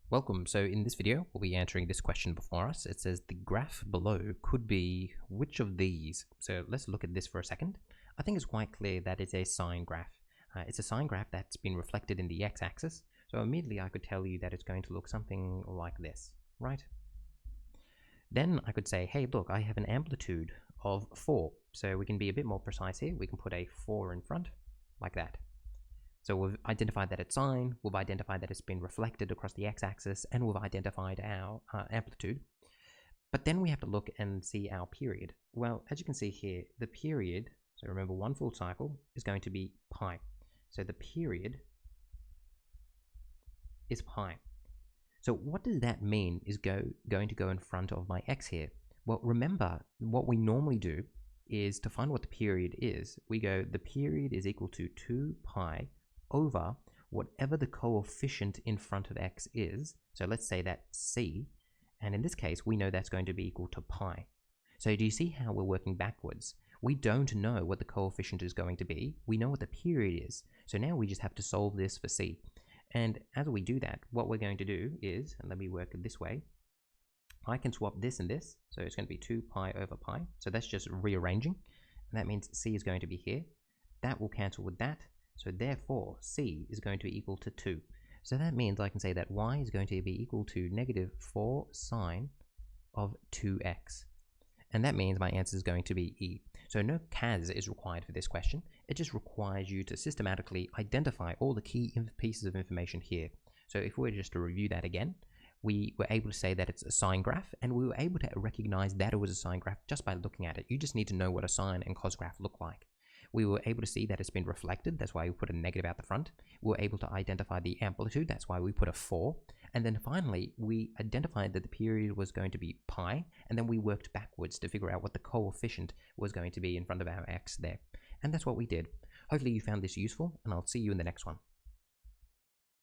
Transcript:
Welcome. So in this video, we'll be answering this question before us. It says the graph below could be which of these? So let's look at this for a second. I think it's quite clear that it's a sine graph. It's a sine graph that's been reflected in the x-axis. So immediately I could tell you that it's going to look something like this, right? Then I could say, hey, look, I have an amplitude of 4. So we can be a bit more precise here. We can put a 4 in front, like that. So we've identified that it's sine, we've identified that it's been reflected across the x-axis, and we've identified our amplitude. But then we have to look and see our period. Well, as you can see here, the period, so remember one full cycle, is going to be pi. So the period is pi. So what does that mean is going to go in front of my x here? Well, remember, what we normally do is to find what the period is, we go, the period is equal to 2 pi over whatever the coefficient in front of x is. So let's say that's c, and in this case we know that's going to be equal to pi. So do you see how we're working backwards? We don't know what the coefficient is going to be, we know what the period is. So now we just have to solve this for c. And as we do that, what we're going to do is, and let me work it this way, I can swap this and this, so it's going to be 2 pi over pi. So that's just rearranging, and that means c is going to be here. That will cancel with that. So therefore, c is going to be equal to 2. So that means I can say that y is going to be equal to negative 4 sine of 2x. And that means my answer is going to be E. So no CAS is required for this question. It just requires you to systematically identify all the key pieces of information here. So if we were just to review that again, we were able to say that it's a sine graph, and we were able to recognize that it was a sine graph just by looking at it. You just need to know what a sine and cos graph look like. We were able to see that it's been reflected, that's why we put a negative out the front. We were able to identify the amplitude, that's why we put a 4. And then finally, we identified that the period was going to be pi, and then we worked backwards to figure out what the coefficient was going to be in front of our x there. And that's what we did. Hopefully you found this useful, and I'll see you in the next one.